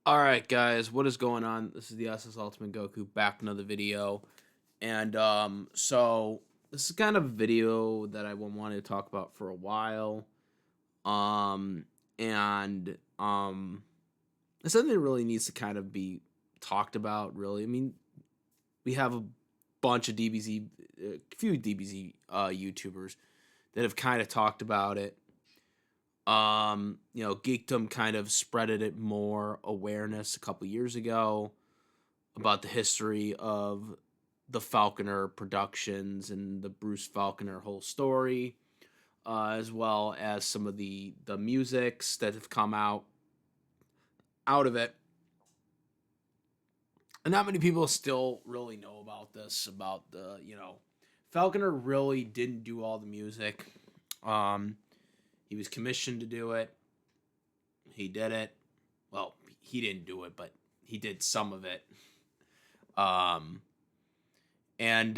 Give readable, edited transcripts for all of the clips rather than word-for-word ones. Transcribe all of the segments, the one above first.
Alright guys, what is going on? This is the SS Ultimate Goku back with another video. And so this is kind of a video that I wanted to talk about for a while. Um and it's something that really needs to kind of be talked about, really. I mean, we have a bunch of DBZ few DBZ YouTubers that have kind of talked about it. Geekdom kind of spreaded it more awareness a couple years ago about the history of the Faulconer productions and the Bruce Faulconer whole story, as well as some of the musics that have come out of it. And not many people still really know about this. About Faulconer really didn't do all the music. Um, he was commissioned to do it. He did it. Well, he didn't do it, but he did some of it. Um, and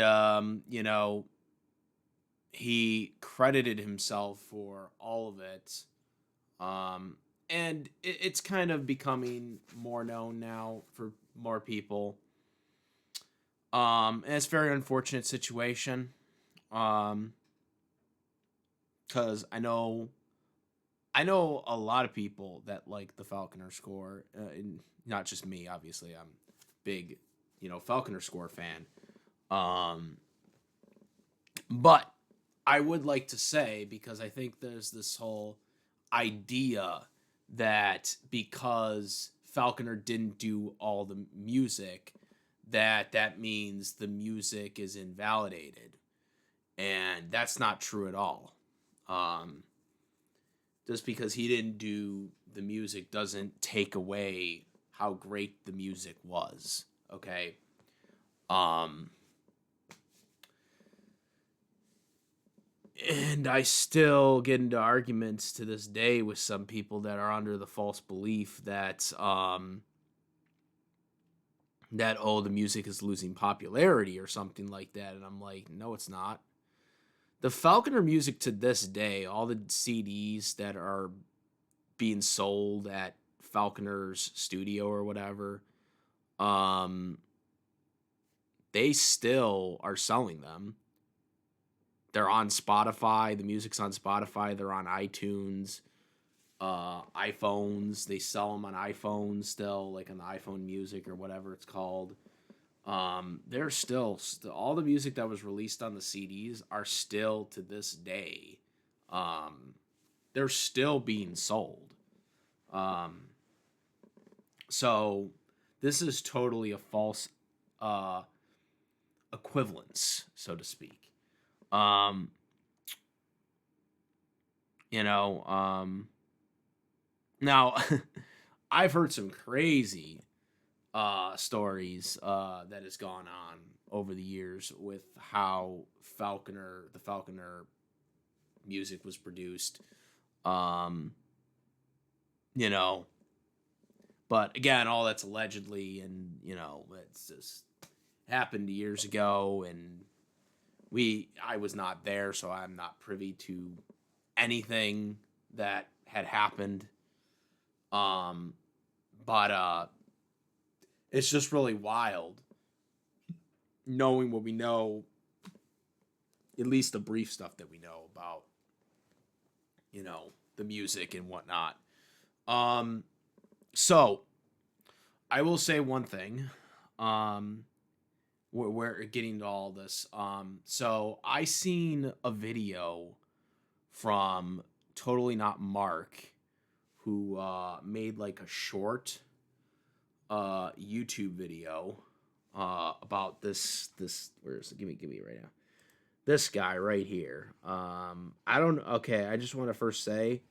he credited himself for all of it. And it's kind of becoming more known now for more people. And it's a very unfortunate situation. Because I know a lot of people that like the Faulconer Score, and not just me. Obviously, I'm big, Faulconer Score fan. Um, but I would like to say, because I think there's this whole idea that because Falconer didn't do all the music, that means the music is invalidated, and that's not true at all. Um, just because he didn't do the music doesn't take away how great the music was. Okay. Um, and I still get into arguments to this day with some people that are under the false belief that the music is losing popularity or something like that, and I'm like, no, it's not. The Falconer music to this day, all the CDs that are being sold at Falconer's studio or whatever, um, they still are selling them. They're on Spotify. The music's on Spotify. They're on iTunes, iPhones. They sell them on iPhones still, like on the iPhone Music or whatever it's called. They're still all the music that was released on the CDs are still to this day. Um, they're still being sold. Um, so this is totally a false uh, equivalence, so to speak. Um, you know, now I've heard some crazy stories that has gone on over the years with how the Falconer music was produced. Um, you know, but again, all that's allegedly, and it's just happened years ago, and I was not there, so I'm not privy to anything that had happened. Um, but it's just really wild knowing what we know, at least the brief stuff that we know about, the music and whatnot. Um, so I will say one thing. Um, we're getting to all this. So I seen a video from Totally Not Mark, who made like a short YouTube video about this. Where is it? Give me right now. This guy right here. I don't. Okay, I just want to first say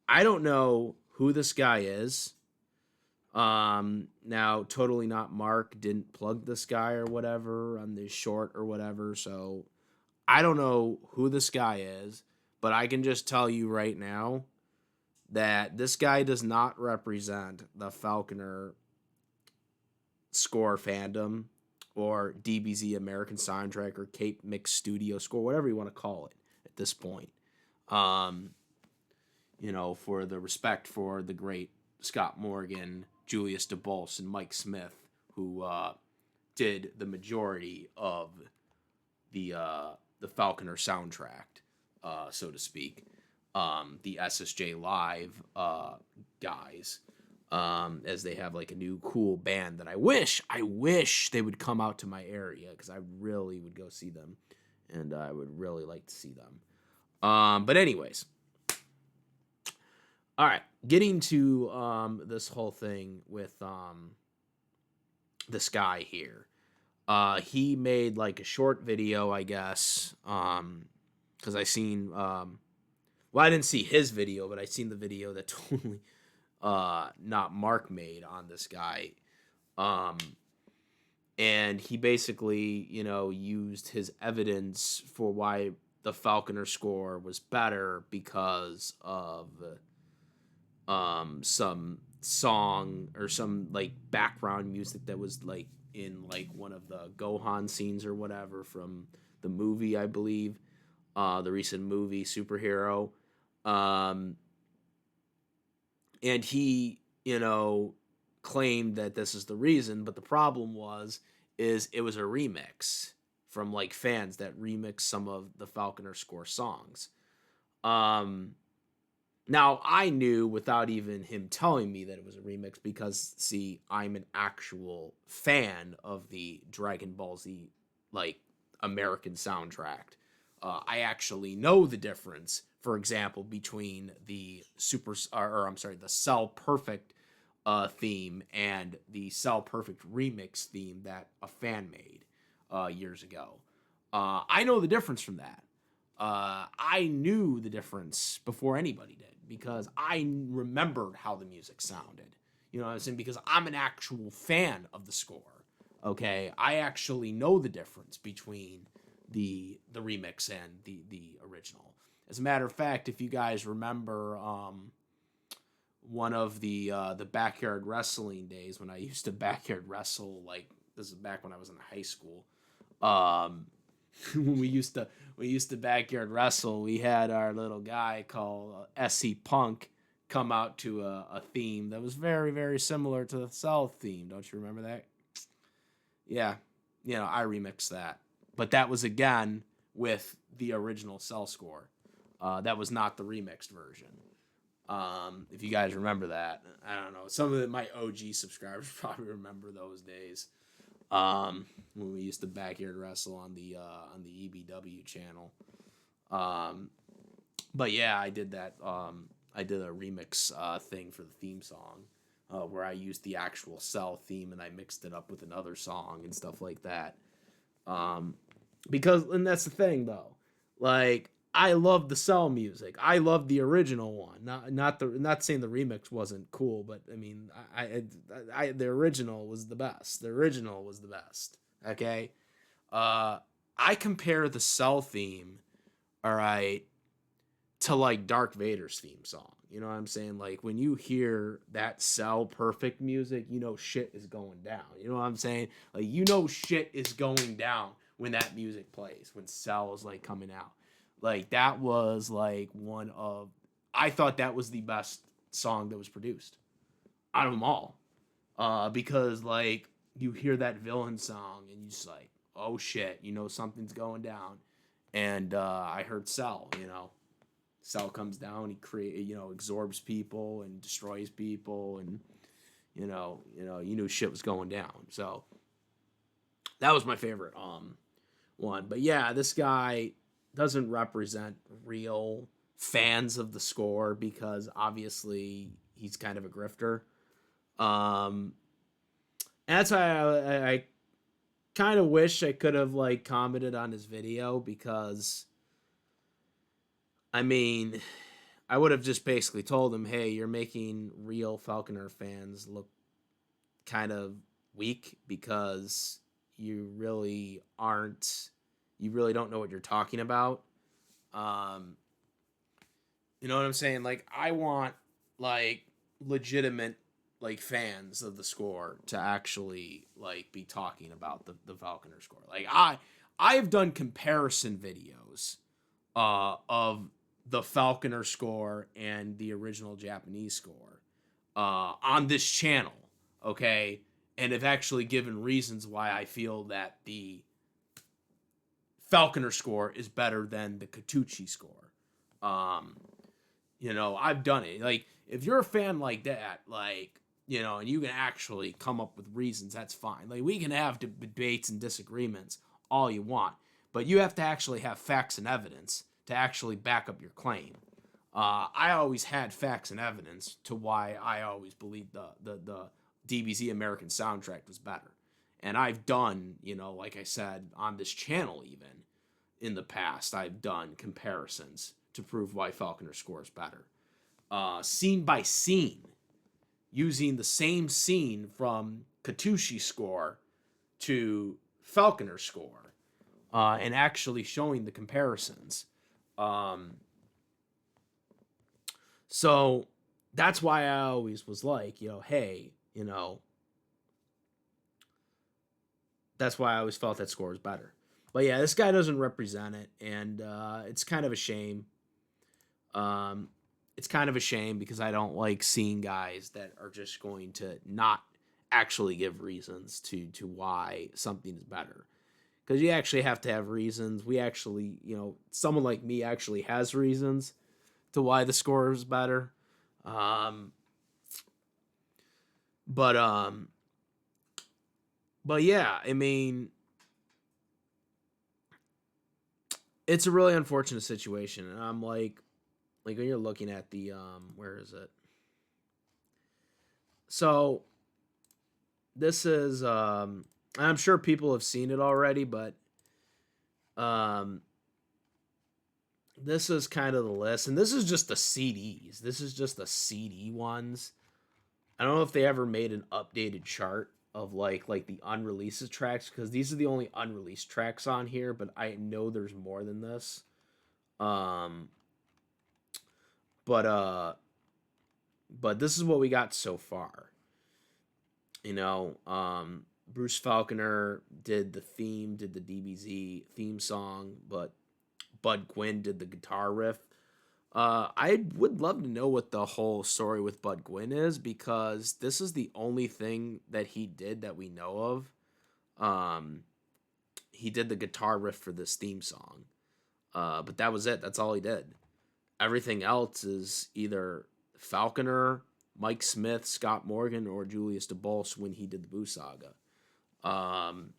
I don't know who this guy is. Now Totally Not Mark didn't plug this guy or whatever on this short or whatever, so I don't know who this guy is, but I can just tell you right now that this guy does not represent the Falconer Score fandom or DBZ American Soundtrack or Cape Mix Studio Score, whatever you want to call it at this point. Um, for the respect for the great Scott Morgan Julius DeBolse and Mike Smith, who did the majority of the Faulconer soundtrack, so to speak. The SSJ Live guys, as they have like a new cool band that I wish they would come out to my area, because I really would go see them, and I would really like to see them. But anyways, all right, getting to this whole thing with this guy here. He made like a short video, I guess, because I seen well, I didn't see his video, but I seen the video that totally not Mark made on this guy. And he basically, used his evidence for why the Faulconer Score was better because of some song or some like background music that was like in like one of the Gohan scenes or whatever from the movie, I believe, the recent movie Superhero. And he, claimed that this is the reason, but the problem is it was a remix from like fans that remixed some of the Faulconer Score songs. Now, I knew without even him telling me that it was a remix because, see, I'm an actual fan of the Dragon Ball Z, like, American soundtrack. I actually know the difference, for example, between the the Cell Perfect theme and the Cell Perfect remix theme that a fan made years ago. I know the difference from that. I knew the difference before anybody did because I remembered how the music sounded. You know what I'm saying? Because I'm an actual fan of the score. Okay, I actually know the difference between the remix and the original. As a matter of fact, if you guys remember one of the backyard wrestling days when I used to backyard wrestle, like this is back when I was in high school. When we used to backyard wrestle, we had our little guy called SC Punk come out to a theme that was very, very similar to the Cell theme. Don't you remember that? Yeah, I remixed that. But that was, again, with the original Cell score. That was not the remixed version. If you guys remember that. I don't know. Some of my OG subscribers probably remember those days. When we used to backyard wrestle on the EBW channel. But yeah, I did that. I did a remix thing for the theme song, where I used the actual Cell theme and I mixed it up with another song and stuff like that. Because, and that's the thing though, like I love the Cell music. I love the original one. Not saying the remix wasn't cool, but I mean, I the original was the best. The original was the best. Okay, I compare the Cell theme, all right, to like Darth Vader's theme song. You know what I'm saying? Like when you hear that Cell Perfect music, shit is going down. You know what I'm saying? Like shit is going down when that music plays, when Cell is like coming out. Like that was like I thought that was the best song that was produced out of them all. Because like you hear that villain song and you just like, oh shit, something's going down. And I heard Cell, Cell comes down, he absorbs people and destroys people, and you knew shit was going down. So that was my favorite one. But yeah, this guy doesn't represent real fans of the score because obviously he's kind of a grifter. And that's why I kind of wish I could have like commented on his video, because I mean, I would have just basically told him, hey, you're making real Faulconer fans look kind of weak because you really don't know what you're talking about. You know what I'm saying? Like, I want like legitimate like fans of the score to actually like be talking about the Faulconer Score. Like I've done comparison videos of the Faulconer Score and the original Japanese score on this channel. okay, and have actually given reasons why I feel that the Faulconer score is better than the Katucci score. Um, I've done it. Like, if you're a fan like that, like, and you can actually come up with reasons, that's fine. Like, we can have debates and disagreements all you want, but you have to actually have facts and evidence to actually back up your claim. I always had facts and evidence to why I always believed the DBZ American soundtrack was better. And I've done, like I said, on this channel even in the past, I've done comparisons to prove why Faulconer Score is better. Scene by scene, using the same scene from Katucci Score to Faulconer Score, and actually showing the comparisons. So that's why I always was like, hey, that's why I always felt that score was better. But yeah, this guy doesn't represent it, and it's kind of a shame. Um, it's kind of a shame because I don't like seeing guys that are just going to not actually give reasons to why something is better. Because you actually have to have reasons. We actually, someone like me actually has reasons to why the score is better. Um, but um, but yeah, I mean, it's a really unfortunate situation, and I'm like when you're looking at the where is it? So this is I'm sure people have seen it already, but um this is kind of the list, and this is just the CDs. This is just the CD ones. I don't know if they ever made an updated chart of like the unreleased tracks, because these are the only unreleased tracks on here, but I know there's more than this. Um but uh but this is what we got so far. Bruce Falconer did the DBZ theme song, but Bud Quinn did the guitar riff. I would love to know what the whole story with Bud Gwynn is, because this is the only thing that he did that we know of. Um, he did the guitar riff for this theme song, but that was it. That's all he did. Everything else is either Falconer, Mike Smith, Scott Morgan, or Julius DeBolse when he did the Boo Saga. Um,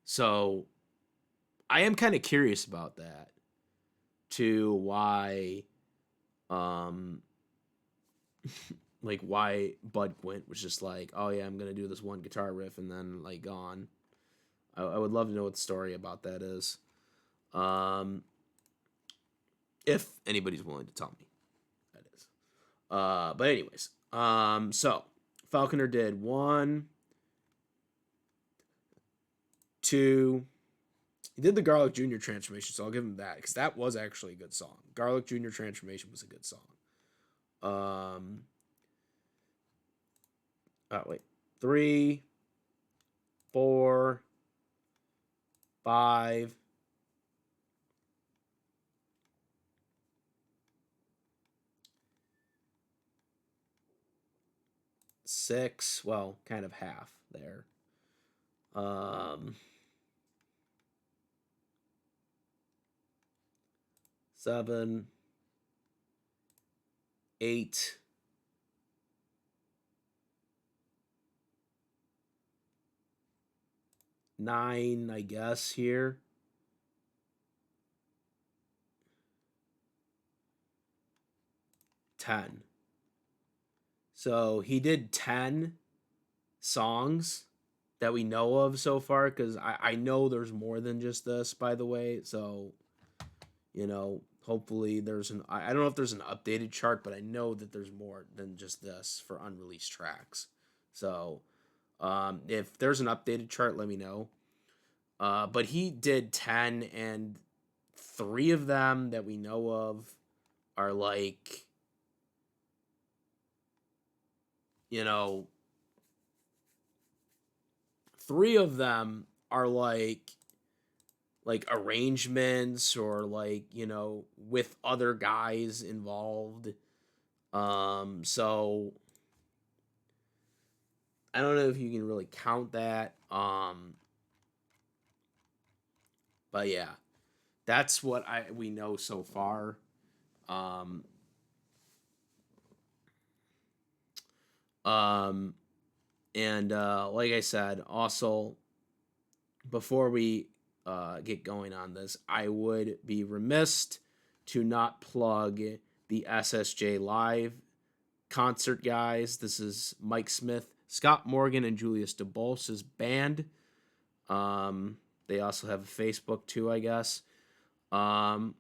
so I am kind of curious about that, to why um like why Bud Quint was just like, oh yeah, I'm gonna do this one guitar riff and then like gone. I would love to know what the story about that is. Um, if anybody's willing to tell me, that is. But anyways, so Falconer did 1, 2. He did the Garlic Jr. transformation, so I'll give him that, because that was actually a good song. Garlic Jr. transformation was a good song. Oh wait, 3, 4, 5, 6. Well, kind of half there. Um, 7, 8, 9, I guess here. 10. So he did 10 songs that we know of so far, because I know there's more than just this, by the way. So, hopefully there's I don't know if there's an updated chart, but I know that there's more than just this for unreleased tracks. So, if there's an updated chart, let me know. But he did 10, and 3 of them that we know of are like, you know, 3 of them are like arrangements, or like, with other guys involved. So I don't know if you can really count that. But yeah, that's what we know so far. Um, um, and like I said, also before we get going on this, I would be remiss to not plug the SSJ Live concert, guys. This is Mike Smith, Scott Morgan, and Julius DeBolse's band. Um, they also have a Facebook too, I guess. Um,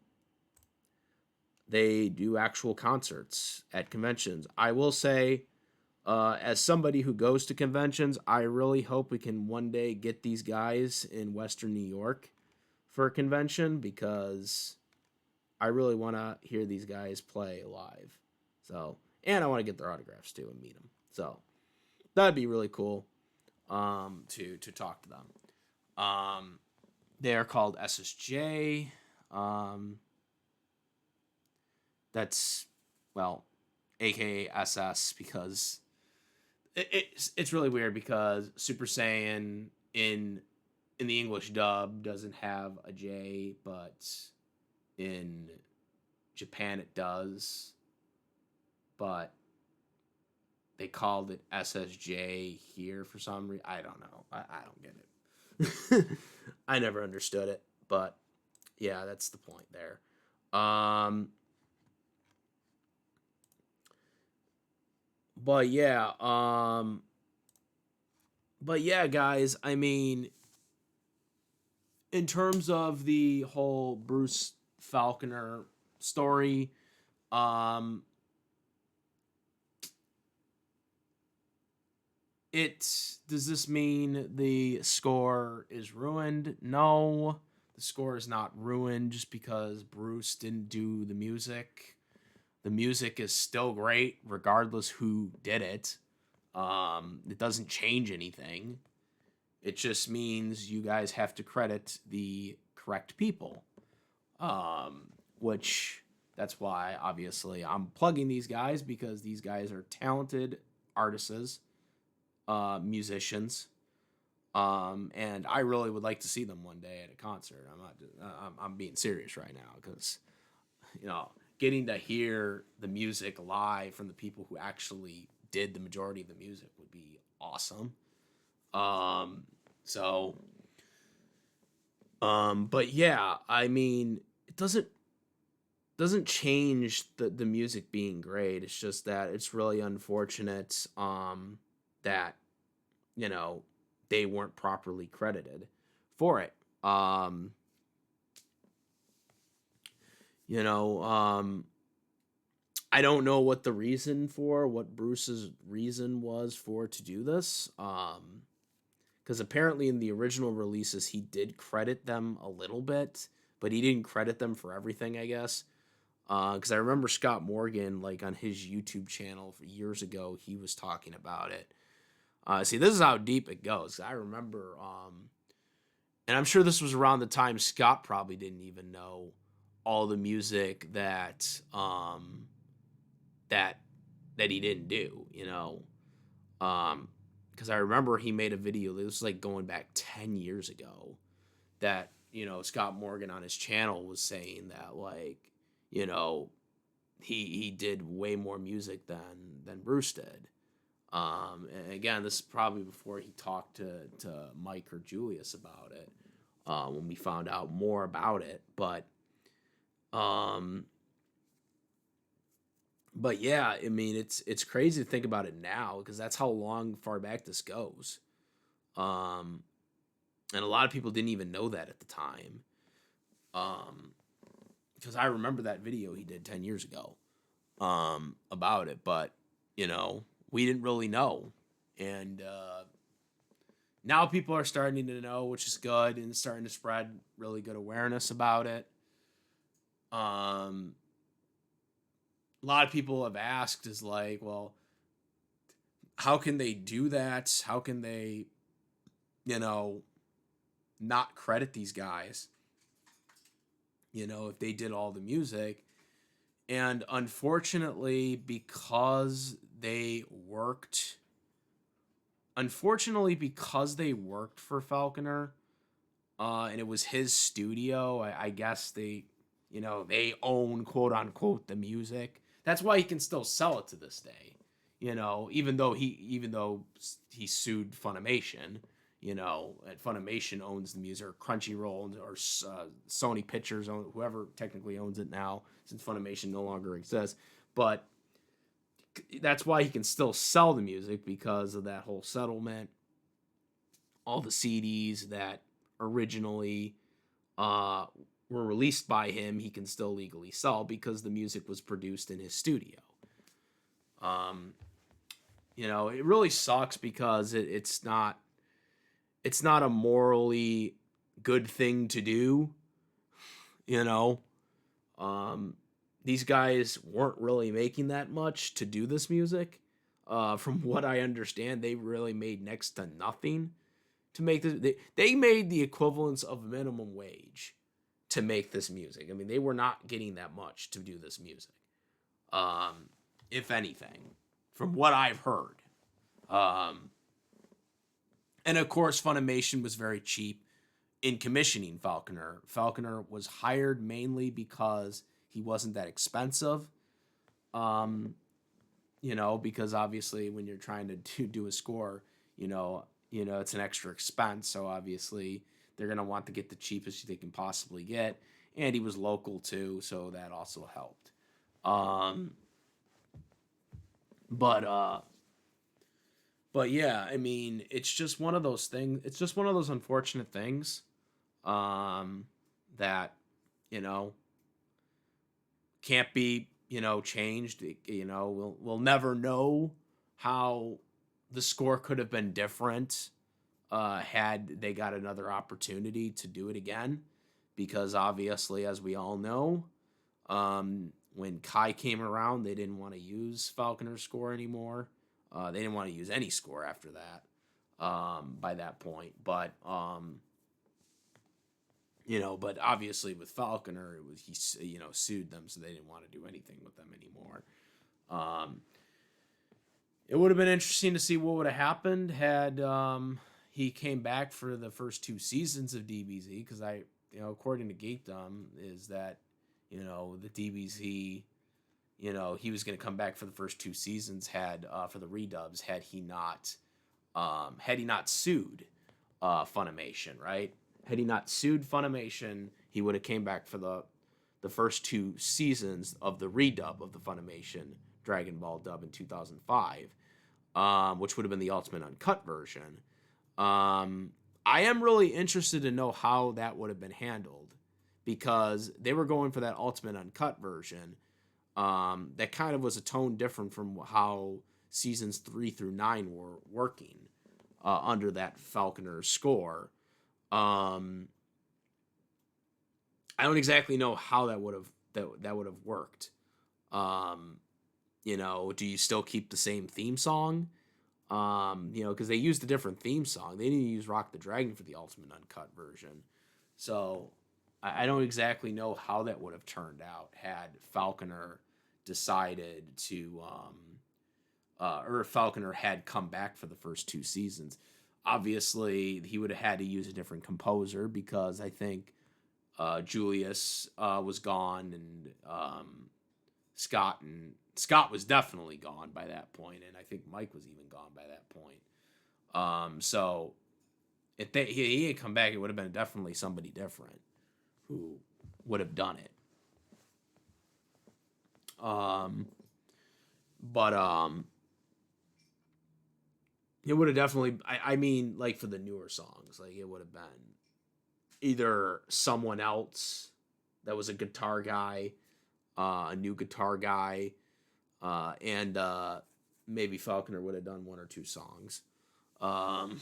they do actual concerts at conventions. I will say, as somebody who goes to conventions, I really hope we can one day get these guys in Western New York for a convention because I really want to hear these guys play live. So, and I want to get their autographs too and meet them. So that'd be really cool to talk to them. They are called SSJ. Um, that's well, aka SS because it's really weird because Super Saiyan in the English dub doesn't have a J, but in Japan it does. But they called it SSJ here for some reason. I don't know. I don't get it. I never understood it, but yeah, that's the point there. But yeah, guys. I mean, in terms of the whole Bruce Faulconer story, um, does this mean the score is ruined? No, the score is not ruined just because Bruce didn't do the music. The music is still great regardless who did it. It doesn't change anything. It just means you guys have to credit the correct people. Which that's why obviously I'm plugging these guys because these guys are talented artists, musicians, and I really would like to see them one day at a concert. I'm being serious right now because you know getting to hear the music live from the people who actually did the majority of the music would be awesome. Um, so, but yeah, I mean, it doesn't change the music being great. It's just that it's really unfortunate that you know they weren't properly credited for it. Um, you know, I don't know what Bruce's reason was for to do this. Because apparently in the original releases he did credit them a little bit, but he didn't credit them for everything, I guess. Because I remember Scott Morgan, like on his YouTube channel years ago, he was talking about it. See, this is how deep it goes. I remember, and I'm sure this was around the time Scott probably didn't even know all the music that that he didn't do, Um, because I remember he made a video. It was like going back 10 years ago that Scott Morgan on his channel was saying that you know he did way more music than Bruce did. And again, this is probably before he talked to Mike or Julius about it. When we found out more about it, um, but yeah, I mean it's crazy to think about it now because that's how far back this goes. Um, and a lot of people didn't even know that at the time. Um, because I remember that video he did 10 years ago, about it, but we didn't really know, and now people are starting to know, which is good, and starting to spread really good awareness about it. Um, a lot of people have asked is like, well, how can they do that? How can they, you know, not credit these guys? If they did all the music. And unfortunately, because they worked unfortunately, because they worked for Falconer, and it was his studio, I guess they own, quote unquote, the music. That's why he can still sell it to this day. Even though he sued Funimation, and Funimation owns the music, or Crunchyroll, or Sony Pictures, whoever technically owns it now, since Funimation no longer exists. But that's why he can still sell the music, because of that whole settlement. All the CDs that originally uh, were released by him, he can still legally sell, because the music was produced in his studio. Um, it really sucks, because it's not a morally good thing to do. You know, um, these guys weren't really making that much to do this music. From what I understand, they really made next to nothing to make this. They made the equivalence of minimum wage to make this music. I mean, they were not getting that much to do this music, um, if anything, from what I've heard. Um, and of course, Funimation was very cheap in commissioning Falconer. Falconer was hired mainly because he wasn't that expensive. Um, because obviously when you're trying to do a score, it's an extra expense. So obviously they're gonna want to get the cheapest they can possibly get, and he was local too, so that also helped. Um, but uh, but yeah, I mean, it's just one of those things. It's just one of those unfortunate things, um, that you know can't be changed. We'll never know how the score could have been different, had they got another opportunity to do it again, because obviously, as we all know, when Kai came around, they didn't want to use Falconer Score anymore. They didn't want to use any score after that, by that point. But obviously with Falconer, he sued them, so they didn't want to do anything with them anymore. Um, it would have been interesting to see what would have happened had he came back for the first two seasons of DBZ, because according to Geekdom, is that the DBZ, he was going to come back for the first two seasons, had for the redubs, had he not sued Funimation, right? Had he not sued Funimation, he would have came back for the first two seasons of the redub of the Funimation Dragon Ball dub in 2005, which would have been the Ultimate Uncut version. I am really interested to know how that would have been handled, because they were going for that Ultimate Uncut version. That kind of was a tone different from how seasons 3 through 9 were working, under that Faulconer Score. Um, I don't exactly know how that would have worked. Um, do you still keep the same theme song? Because they used a different theme song. They didn't use Rock the Dragon for the Ultimate Uncut version. So I don't exactly know how that would have turned out had Falconer decided to, or if Falconer had come back for the first two seasons. Obviously, he would have had to use a different composer, because I think Julius was gone, and Scott was definitely gone by that point, and I think Mike was even gone by that point. So if he had come back, it would have been definitely somebody different who would have done it. But it would have definitely. I mean, like for the newer songs, like it would have been either someone else that was a guitar guy, a new guitar guy, and maybe Falconer would have done one or two songs. Um,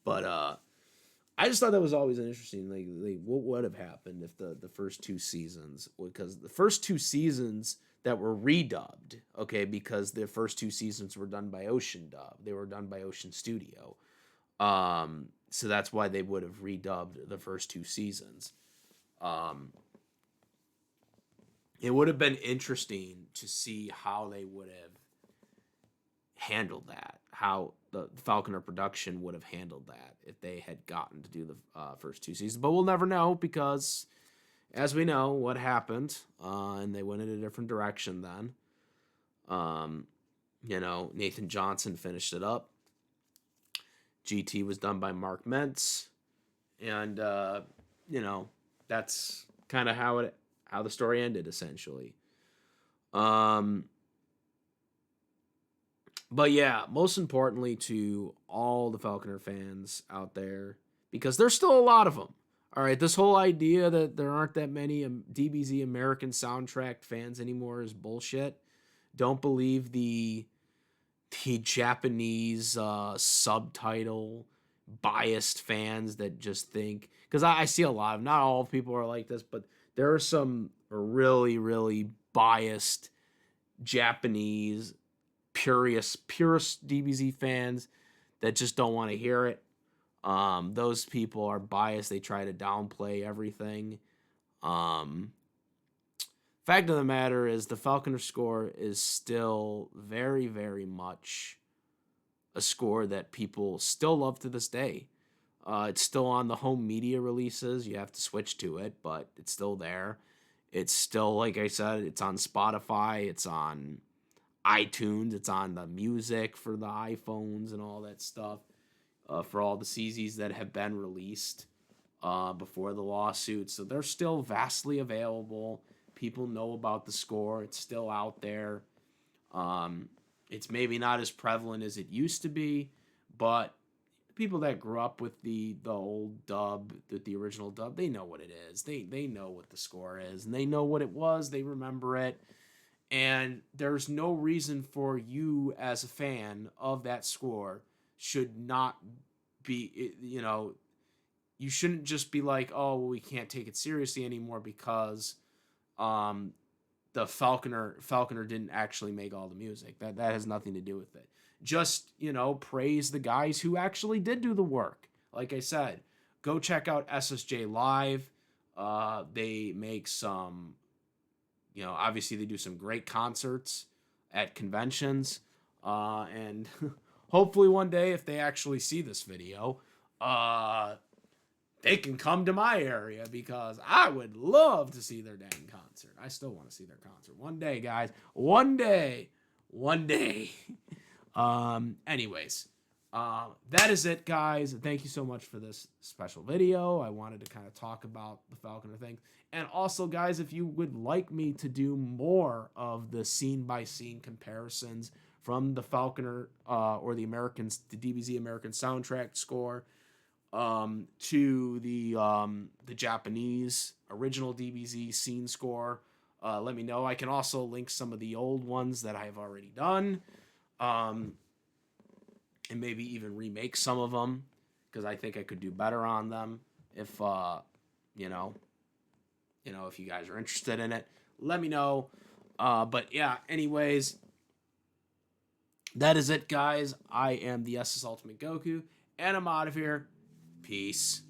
but I just thought that was always an interesting, like what would have happened if the first two seasons, because the first two seasons that were redubbed, okay, because the first two seasons were done by Ocean Dub, they were done by Ocean Studio, so that's why they would have redubbed the first two seasons. Um, it would have been interesting to see how they would have handled that, how the Falconer production would have handled that if they had gotten to do the first two seasons. But we'll never know because, as we know, what happened, and they went in a different direction then. Nathan Johnson finished it up. GT was done by Mark Mentz, and that's kind of how the story ended essentially. But yeah, most importantly to all the Falconer fans out there, because there's still a lot of them. All right, this whole idea that there aren't that many DBZ American soundtrack fans anymore is bullshit. Don't believe the Japanese subtitle biased fans that just think, because I see a lot of, not all people are like this, but there are some really, really biased Japanese purist DBZ fans that just don't want to hear it. Those people are biased. They try to downplay everything. Fact of the matter is the Faulconer Score is still very, very much a score that people still love to this day. It's still on the home media releases. You have to switch to it, but it's still there. It's still, like I said, it's on Spotify. It's on iTunes. It's on the music for the iPhones and all that stuff. For all the CZs that have been released before the lawsuit. So they're still vastly available. People know about the score. It's still out there. It's maybe not as prevalent as it used to be, but people that grew up with the old dub, the original dub, they know what it is. They know what the score is, and they know what it was. They remember it. And there's no reason for you as a fan of that score should not be, you shouldn't just be like, oh, well, we can't take it seriously anymore because the Faulconer didn't actually make all the music. That has nothing to do with it. Just, praise the guys who actually did do the work. Like I said, go check out SSJ Live. They make some, obviously they do some great concerts at conventions. And hopefully one day, if they actually see this video, they can come to my area because I would love to see their dang concert. I still want to see their concert. One day, guys. One day. Anyways, that is it, guys. Thank you so much for this special video. I wanted to kind of talk about the Faulconer thing. And also, guys, if you would like me to do more of the scene-by-scene comparisons from the Faulconer or the DBZ American soundtrack score to the Japanese original DBZ scene score, let me know. I can also link some of the old ones that I have already done, and maybe even remake some of them because I think I could do better on them. If if you guys are interested in it, let me know. But yeah, anyways, that is it, guys. I am the SS Ultimate Goku, and I'm out of here. Peace.